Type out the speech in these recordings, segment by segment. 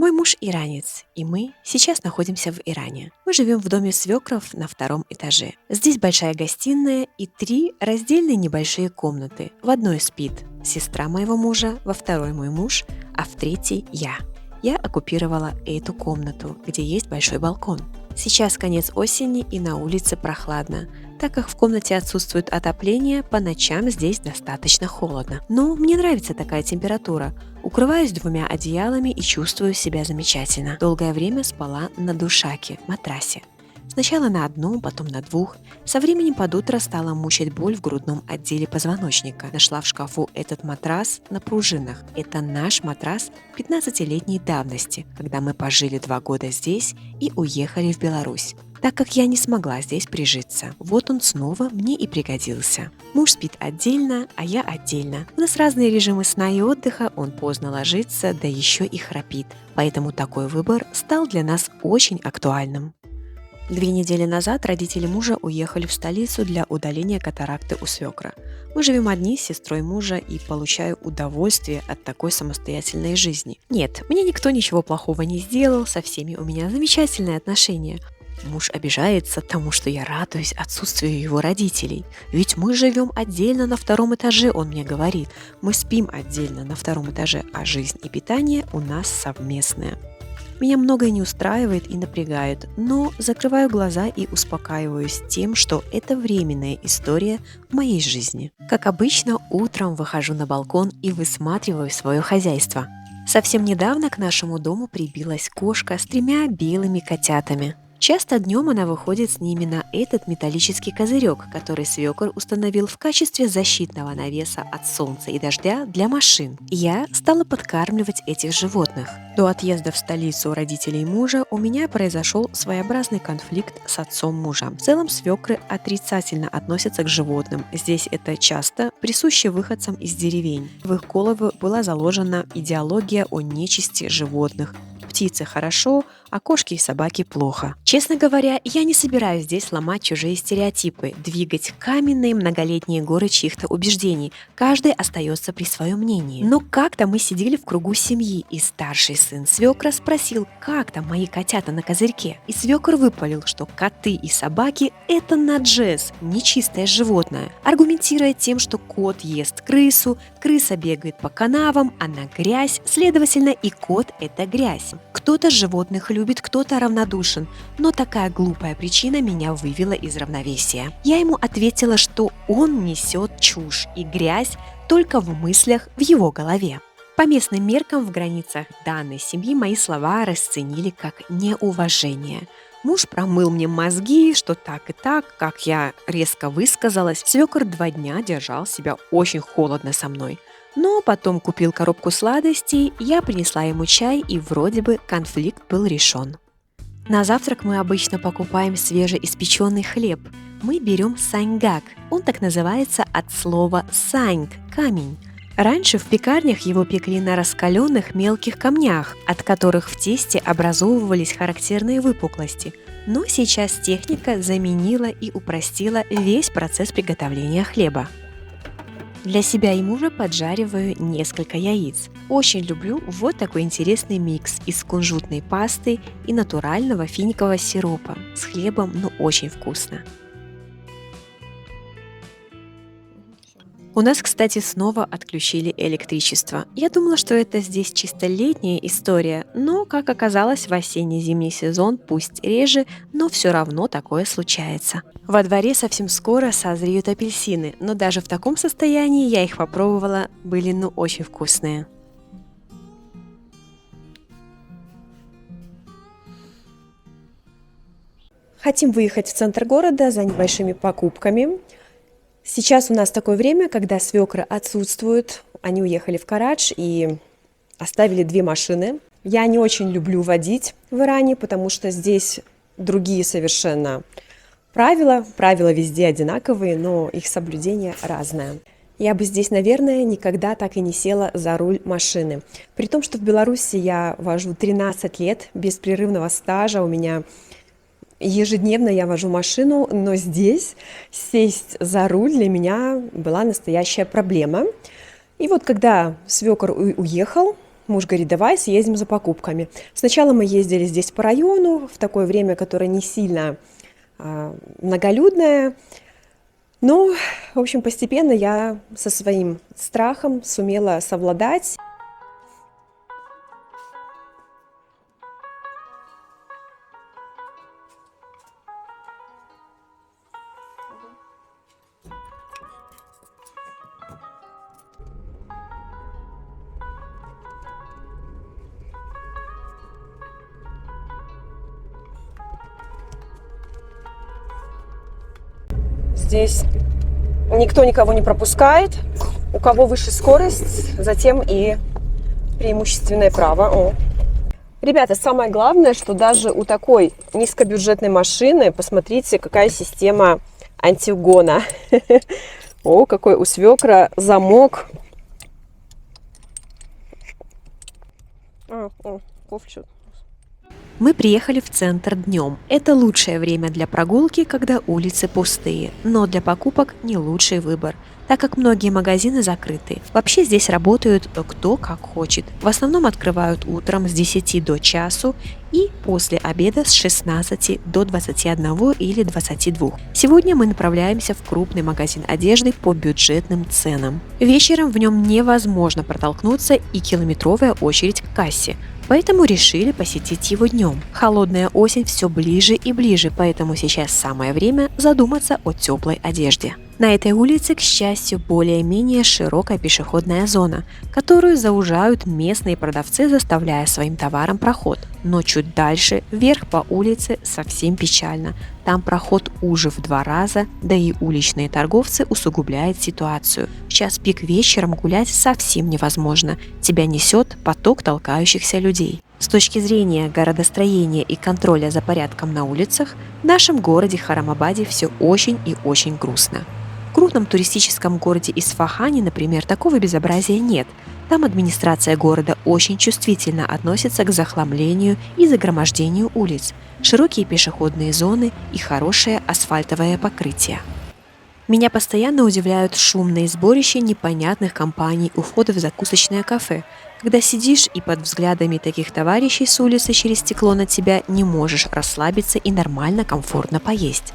Мой муж иранец, и мы сейчас находимся в Иране. Мы живем в доме свекров на втором этаже. Здесь большая гостиная и 3 раздельные небольшие комнаты. В одной спит сестра моего мужа, во второй мой муж, а в третьей я. Я оккупировала эту комнату, где есть большой балкон. Сейчас конец осени и на улице прохладно. Так как в комнате отсутствует отопление, по ночам здесь достаточно холодно. Но мне нравится такая температура. Укрываюсь 2 одеялами и чувствую себя замечательно. Долгое время спала на душаке, матрасе. Сначала на одном, потом на 2. Со временем под утро стала мучить боль в грудном отделе позвоночника. Нашла в шкафу этот матрас на пружинах. Это наш матрас 15-летней давности, когда мы пожили 2 года здесь и уехали в Беларусь, так как я не смогла здесь прижиться. Вот он снова мне и пригодился. Муж спит отдельно, а я отдельно. У нас разные режимы сна и отдыха, он поздно ложится, да еще и храпит. Поэтому такой выбор стал для нас очень актуальным. 2 недели назад родители мужа уехали в столицу для удаления катаракты у свекра. Мы живем одни с сестрой мужа и получаю удовольствие от такой самостоятельной жизни. Нет, мне никто ничего плохого не сделал, со всеми у меня замечательные отношения. Муж обижается тому, что я радуюсь отсутствию его родителей. Ведь мы живем отдельно на 2 этаже, он мне говорит. Мы спим отдельно на 2 этаже, а жизнь и питание у нас совместное. Меня многое не устраивает и напрягает, но закрываю глаза и успокаиваюсь тем, что это временная история в моей жизни. Как обычно, утром выхожу на балкон и высматриваю свое хозяйство. Совсем недавно к нашему дому прибилась кошка с 3 белыми котятами. Часто днем она выходит с ними на этот металлический козырек, который свекор установил в качестве защитного навеса от солнца и дождя для машин. Я стала подкармливать этих животных. До отъезда в столицу родителей мужа у меня произошел своеобразный конфликт с отцом мужа. В целом свекры отрицательно относятся к животным. Здесь это часто присуще выходцам из деревень. В их головы была заложена идеология о нечисти животных. Птицы хорошо, а кошки и собаки плохо. Честно говоря, я не собираюсь здесь ломать чужие стереотипы, двигать каменные многолетние горы чьих-то убеждений. Каждый остается при своем мнении. Но как-то мы сидели в кругу семьи, и старший сын свекра спросил, как там мои котята на козырьке. И свекр выпалил, что коты и собаки – это наджес, нечистое животное, аргументируя тем, что кот ест крысу, крыса бегает по канавам, она грязь, следовательно, и кот – это грязь. Кто-то животных любит, кто-то равнодушен, но такая глупая причина меня вывела из равновесия. Я ему ответила, что он несет чушь и грязь только в мыслях в его голове. По местным меркам в границах данной семьи мои слова расценили как неуважение. Муж промыл мне мозги, что так и так, как я резко высказалась. Свекор 2 дня держал себя очень холодно со мной. Но потом купил коробку сладостей, я принесла ему чай, и вроде бы конфликт был решен. На завтрак мы обычно покупаем свежеиспеченный хлеб. Мы берем саньгак, он так называется от слова саньг – камень. Раньше в пекарнях его пекли на раскаленных мелких камнях, от которых в тесте образовывались характерные выпуклости. Но сейчас техника заменила и упростила весь процесс приготовления хлеба. Для себя и мужа поджариваю несколько яиц. Очень люблю вот такой интересный микс из кунжутной пасты и натурального финикового сиропа. С хлебом, очень вкусно. У нас, кстати, снова отключили электричество. Я думала, что это здесь чисто летняя история, но, как оказалось, в осенне-зимний сезон, пусть реже, но все равно такое случается. Во дворе совсем скоро созреют апельсины, но даже в таком состоянии я их попробовала, были очень вкусные. Хотим выехать в центр города за небольшими покупками. Сейчас у нас такое время, когда свекры отсутствуют, они уехали в Карадж и оставили 2 машины. Я не очень люблю водить в Иране, потому что здесь другие совершенно правила. Правила везде одинаковые, но их соблюдение разное. Я бы здесь, наверное, никогда так и не села за руль машины. При том, что в Беларуси я вожу 13 лет беспрерывного стажа, у меня ежедневно я вожу машину, но здесь сесть за руль для меня была настоящая проблема. И вот когда свекор уехал, Муж говорит, давай съездим за покупками. Сначала мы ездили здесь по району, в такое время, которое не сильно многолюдное. Но, в общем, постепенно я со своим страхом сумела совладать. Здесь никто никого не пропускает. У кого выше скорость, затем и преимущественное право. О. Ребята, самое главное, что даже у такой низкобюджетной машины, посмотрите, какая система антиугона. О, какой у свекра замок. Кофе. Мы приехали в центр днем. Это лучшее время для прогулки, когда улицы пустые, но для покупок не лучший выбор, так как многие магазины закрыты. Вообще здесь работают кто как хочет. В основном открывают утром с 10 до часу и после обеда с 16 до 21 или 22. Сегодня мы направляемся в крупный магазин одежды по бюджетным ценам. Вечером в нем невозможно протолкнуться и километровая очередь к кассе. Поэтому решили посетить его днем. Холодная осень все ближе и ближе, поэтому сейчас самое время задуматься о теплой одежде. На этой улице, к счастью, более-менее широкая пешеходная зона, которую заужают местные продавцы, заставляя своим товарам проход. Но чуть дальше, вверх по улице, совсем печально. Там проход уже в 2 раза, да и уличные торговцы усугубляют ситуацию. В час пик вечером гулять совсем невозможно. Тебя несет поток толкающихся людей. С точки зрения городостроения и контроля за порядком на улицах, в нашем городе Харамабаде все очень и очень грустно. В крупном туристическом городе Исфахане, например, такого безобразия нет. Там администрация города очень чувствительно относится к захламлению и загромождению улиц, широкие пешеходные зоны и хорошее асфальтовое покрытие. Меня постоянно удивляют шумные сборища непонятных компаний у входа в закусочное кафе, когда сидишь и под взглядами таких товарищей с улицы через стекло на тебя не можешь расслабиться и нормально, комфортно поесть.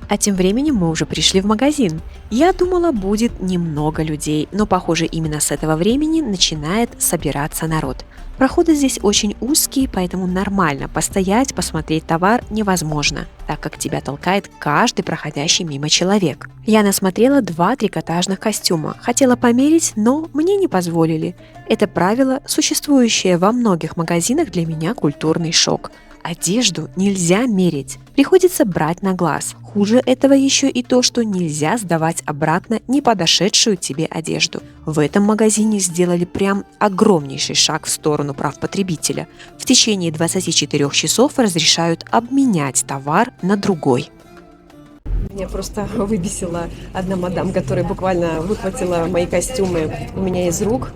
А тем временем мы уже пришли в магазин. Я думала, будет немного людей, но, похоже, именно с этого времени начинает собираться народ. Проходы здесь очень узкие, поэтому нормально постоять, посмотреть товар невозможно, так как тебя толкает каждый проходящий мимо человек. Я насмотрела 2 трикотажных костюма, хотела померить, но мне не позволили. Это правило, существующее во многих магазинах, для меня культурный шок. Одежду нельзя мерить, приходится брать на глаз. Хуже этого еще и то, что нельзя сдавать обратно не подошедшую тебе одежду. В этом магазине сделали прям огромнейший шаг в сторону прав потребителя. В течение 24 часов разрешают обменять товар на другой. Меня просто выбесила одна мадам, которая буквально выхватила мои костюмы у меня из рук.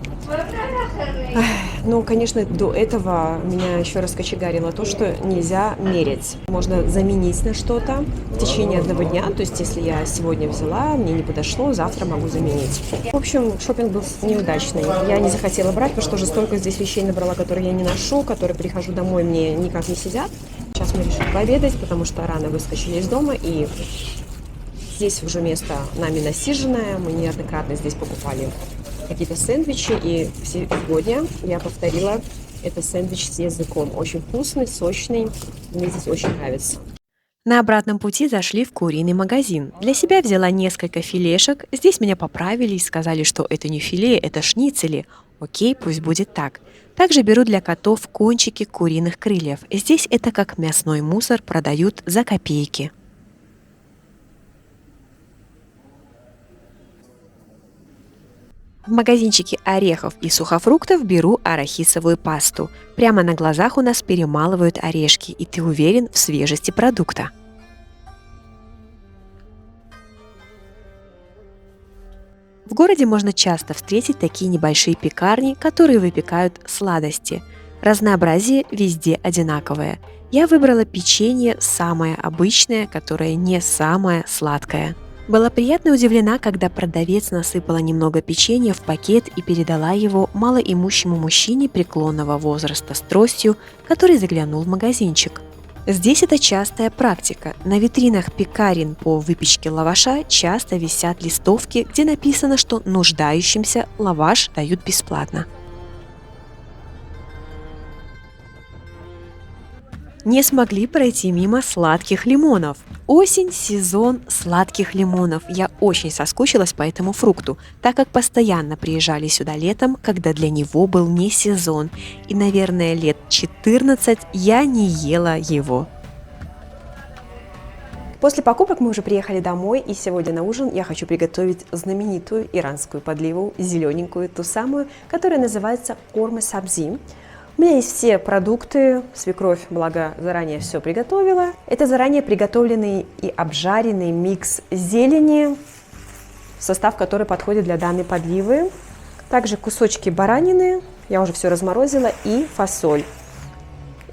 Ну, конечно, до этого меня еще раз кочегарило то, что нельзя мерить. Можно заменить на что-то в течение 1 дня. То есть, если я сегодня взяла, мне не подошло, завтра могу заменить. В общем, шопинг был неудачный. Я не захотела брать, потому что уже столько здесь вещей набрала, которые я не ношу, которые прихожу домой, мне никак не сидят. Сейчас мы решили пообедать, потому что рано выскочили из дома, и здесь уже место нами насиженное. Мы неоднократно здесь покупали какие-то сэндвичи, и сегодня я повторила этот сэндвич с языком. Очень вкусный, сочный, мне здесь очень нравится. На обратном пути зашли в куриный магазин. Для себя взяла несколько филешек. Здесь меня поправили и сказали, что это не филе, это шницели. Окей, пусть будет так. Также беру для котов кончики куриных крыльев. Здесь это как мясной мусор, продают за копейки. В магазинчике орехов и сухофруктов беру арахисовую пасту. Прямо на глазах у нас перемалывают орешки, и ты уверен в свежести продукта. В городе можно часто встретить такие небольшие пекарни, которые выпекают сладости. Разнообразие везде одинаковое. Я выбрала печенье самое обычное, которое не самое сладкое. Была приятно удивлена, когда продавец насыпала немного печенья в пакет и передала его малоимущему мужчине преклонного возраста с тростью, который заглянул в магазинчик. Здесь это частая практика. На витринах пекарен по выпечке лаваша часто висят листовки, где написано, что нуждающимся лаваш дают бесплатно. Не смогли пройти мимо сладких лимонов. Осень – сезон сладких лимонов. Я очень соскучилась по этому фрукту, так как постоянно приезжали сюда летом, когда для него был не сезон. И, наверное, лет 14 я не ела его. После покупок мы уже приехали домой, и сегодня на ужин я хочу приготовить знаменитую иранскую подливу, зелененькую, ту самую, которая называется корма сабзи. У меня есть все продукты, свекровь, благо, заранее все приготовила. Это заранее приготовленный и обжаренный микс зелени, состав который подходит для данной подливы. Также кусочки баранины, я уже все разморозила, и фасоль,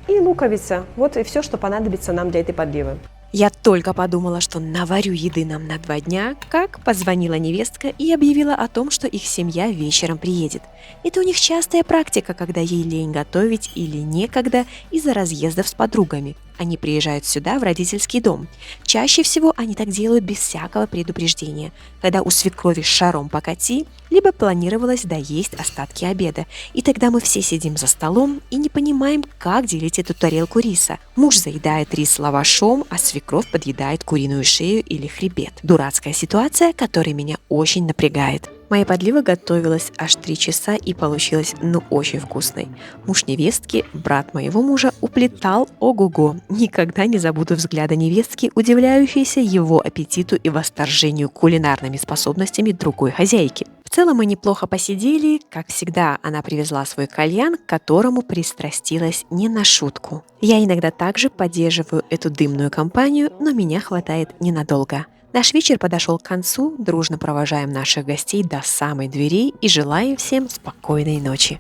и луковица. Вот и все, что понадобится нам для этой подливы. Я только подумала, что наварю еды нам на 2 дня, как позвонила невестка и объявила о том, что их семья вечером приедет. Это у них частая практика, когда ей лень готовить или некогда из-за разъездов с подругами. Они приезжают сюда, в родительский дом. Чаще всего они так делают без всякого предупреждения, когда у свекрови шаром покати, либо планировалось доесть остатки обеда. И тогда мы все сидим за столом и не понимаем, как делить эту тарелку риса. Муж заедает рис лавашом, а свекровь подъедает куриную шею или хребет. Дурацкая ситуация, которая меня очень напрягает. Моя подлива готовилась аж 3 часа и получилась очень вкусной. Муж невестки, брат моего мужа, уплетал ого-го. Никогда не забуду взгляда невестки, удивляющейся его аппетиту и восторжению кулинарными способностями другой хозяйки. В целом мы неплохо посидели. Как всегда, она привезла свой кальян, к которому пристрастилась не на шутку. Я иногда также поддерживаю эту дымную компанию, но меня хватает ненадолго. Наш вечер подошел к концу, дружно провожаем наших гостей до самой двери и желаем всем спокойной ночи.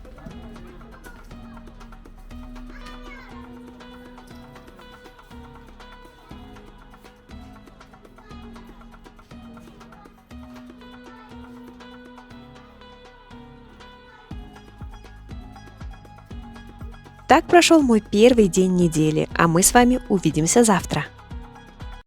Так прошел мой первый день недели, а мы с вами увидимся завтра.